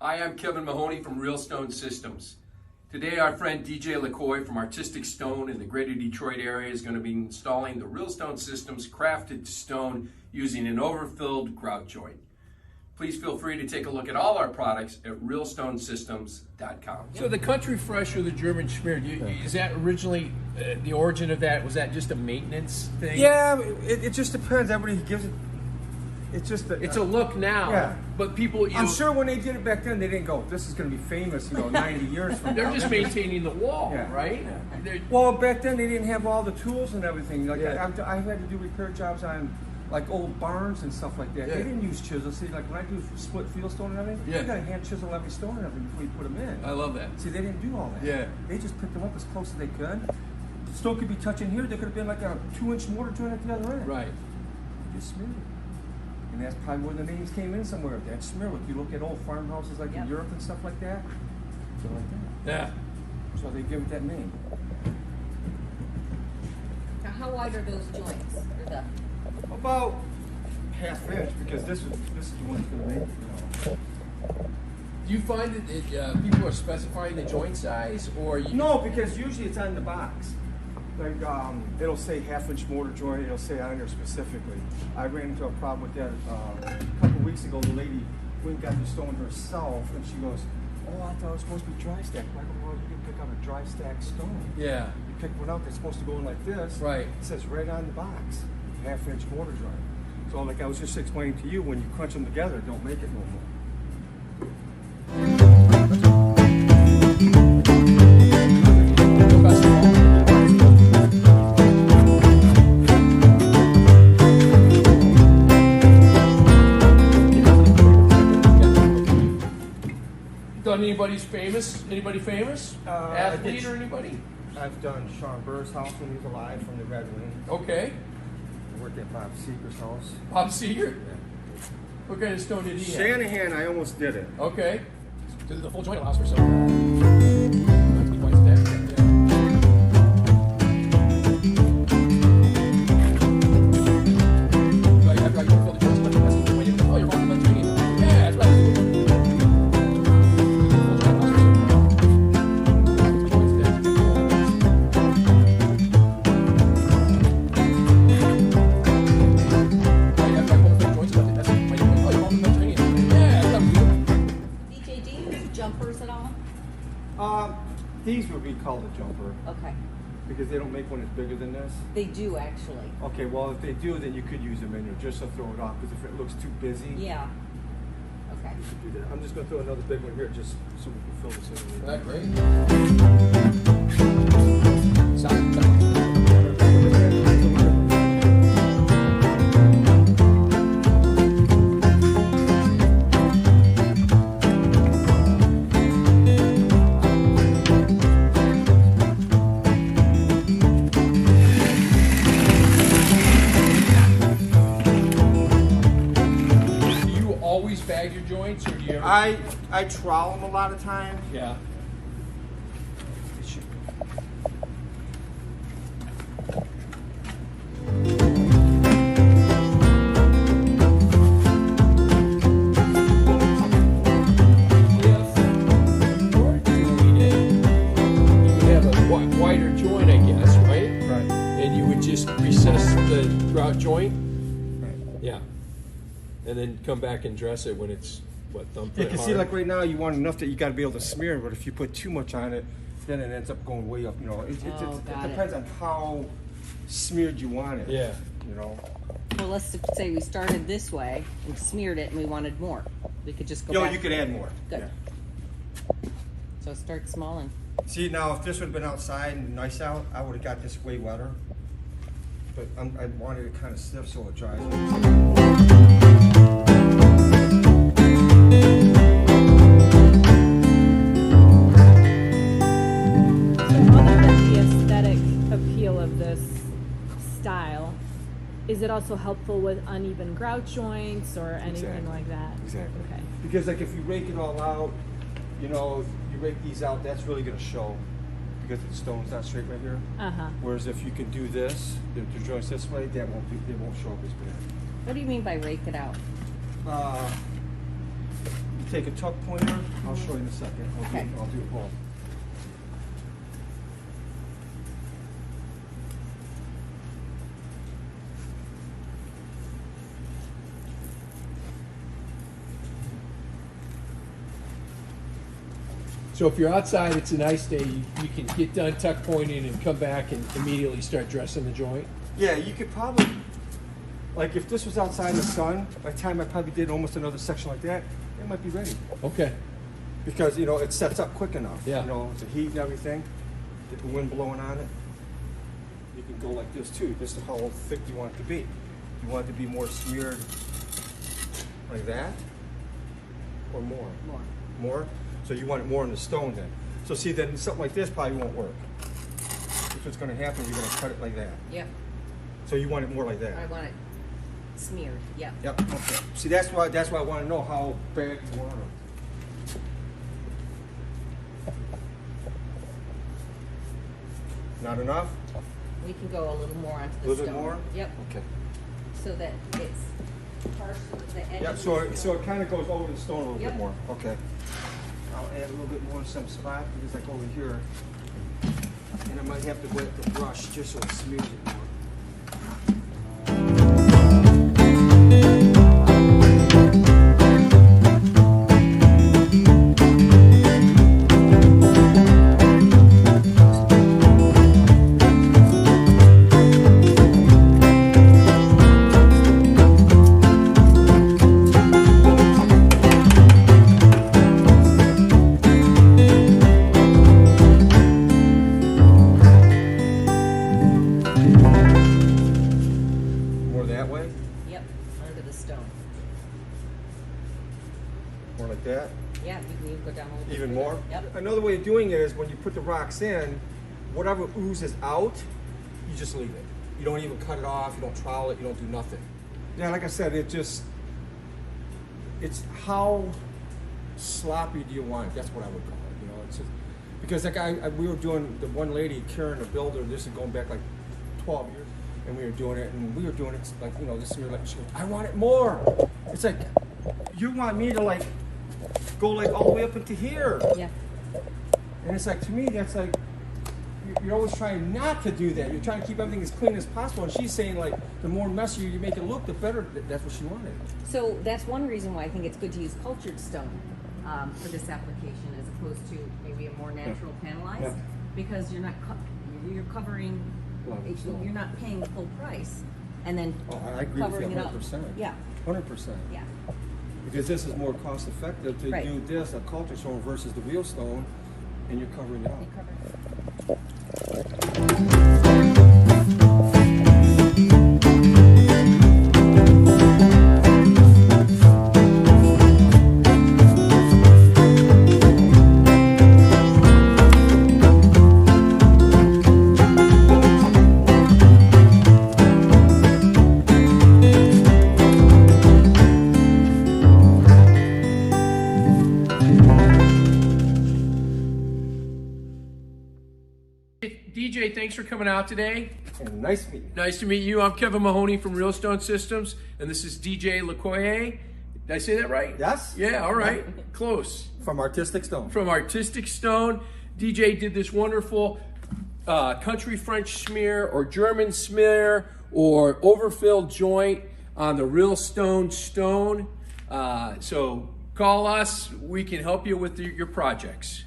Hi, I'm Kevin Mahoney from Realstone Systems. Today our friend DJ Lacolle from Artistic Stone in the greater Detroit area is going to be installing the Realstone Systems crafted stone using an overfilled grout joint. Please feel free to take a look at all our products at realstonesystems.com. So the Country Fresh or the German Schmear, is that originally the origin of that? Was that just a maintenance thing? Yeah, it just depends. Everybody gives it. It's just it's a look now, yeah. But people, I'm sure when they did it back then, they didn't go, "This is going to be famous," 90 years from now. They're just maintaining the wall, yeah. right? Yeah. Well, back then they didn't have all the tools and everything. Like yeah. I had to do repair jobs on like old barns and stuff like that. Yeah. They didn't use chisels. See, like when I do split field stone and everything, yeah. you got to hand chisel every stone and everything before you put them in. I love that. See, they didn't do all that. Yeah. They just picked them up as close as they could. The stone could be touching here. There could have been like a 2-inch mortar joint at the other end. Right. You just smeared it. And that's probably where the names came in somewhere. That Schmear. If you look at old farmhouses like in Europe and stuff like that, so like that. Yeah. So they give it that name. Now, how wide are those joints? Or the... About ½ inch, because this is the one that's going to make it. Do you find that people are specifying the joint size, or you... No, because usually it's on the box. Like it'll say ½ inch mortar joint. It'll say on there specifically. I ran into a problem with that a couple of weeks ago. The lady went and got the stone herself, and she goes, "Oh, I thought it was supposed to be dry stack. Why don't you pick up a dry stack stone?" Yeah. You pick one up that's supposed to go in like this. Right. It says right on the box, ½ inch mortar joint. So like I was just explaining to you, when you crunch them together, don't make it no more. Done anybody famous? Athlete or anybody? I've done Sean Burr's house when he was alive from the Red Wing. Okay. I worked at Bob Seeger's house. Bob Seeger? Yeah. What kind of stone did he have? Shanahan, I almost did it. Okay. The full joint allows for some. Jumpers at all? These would be called a jumper. Okay. Because they don't make one that's bigger than this. They do actually. Okay, well if they do, then you could use them in there just to throw it off. Because if it looks too busy, Yeah. Okay. you could do that. I'm just going to throw another big one here just so we can fill this in. Isn't that great? Bag your joints, or do you ever... I trowel them a lot of times. Yeah. Wider joint, I guess, right? Right. And you would just recess the grout joint? Right. Yeah. And then come back and dress it when it's, what, thumping You can see, like right now, you want enough that you got to be able to smear, but if you put too much on it, then it ends up going way up. You know, it depends on how smeared you want it. Yeah. You know. Well, let's say we started this way and smeared it and we wanted more. We could just go back. You could add more. Good. Yeah. So start small and... See, now if this would have been outside and nice out, I would have got this way wetter. But I wanted it kind of stiff so it dries. Is it also helpful with uneven grout joints or anything like that? Exactly. Okay. Because like if you rake it all out, you know, you rake these out, that's really going to show because the stone's not straight right here. Uh-huh. Whereas if you can do this, the joints this way, that won't show up as bad. What do you mean by rake it out? You take a tuck pointer. I'll show you in a second. Okay. I'll do it both. So if you're outside, it's a nice day, you can get done tuck pointing and come back and immediately start dressing the joint. Yeah, you could probably, like if this was outside in the sun, by the time I probably did almost another section like that, it might be ready. Okay. Because, you know, it sets up quick enough. Yeah. You know, the heat and everything, get the wind blowing on it. You can go like this too. This is how thick you want it to be. You want it to be more smeared like that or more? More. More? So you want it more in the stone then. So see, then something like this probably won't work. If what's going to happen, you're going to cut it like that. Yep. So you want it more like that. I want it smeared. Yep. Yep. Okay. See, that's why I want to know how bad you want it. Not enough? We can go a little more onto the A little stone. bit more? Yep. Okay. So that it's partial to the edge. Yep. So it kind of goes over the stone a little Yep. bit more. Okay. I'll add a little bit more in some spot because like over here, and I might have to wet the brush just so it smears it more. More like that. Yeah, you can even go down a little bit. Even further. more? Yep. Another way of doing it is when you put the rocks in, whatever oozes out, you just leave it. You don't even cut it off, you don't trowel it, you don't do nothing. Yeah, like I said, it's how sloppy do you want it? That's what I would call it, you know. It's just, because like we were doing, the one lady, Karen, the builder, this is going back like 12 years, and we were doing it, like, you know, this is like, she goes, I want it more. It's like, you want me to like, go like all the way up into here. Yeah. And it's like, to me, that's like, you're always trying not to do that. You're trying to keep everything as clean as possible. And she's saying like, the more messier you make it look, the better. That's what she wanted. So that's one reason why I think it's good to use cultured stone for this application as opposed to maybe a more natural panelized, Yeah. because you're not you're covering, you're not paying the full price, and then Oh, I agree with you covering it up. 100%. Yeah. 100%. Yeah. Because this is more cost effective to Right. do this, a culture stone versus the real stone, and you're covering it up. You cover it. DJ, thanks for coming out today. And nice meeting you. Nice to meet you. I'm Kevin Mahoney from Realstone Systems, and this is DJ Lacolle. Did I say that right? Yes. Yeah, all right. Close. From Artistic Stone. From Artistic Stone. DJ did this wonderful country French schmear or German schmear or overfilled joint on the Realstone stone. So call us. We can help you with your projects.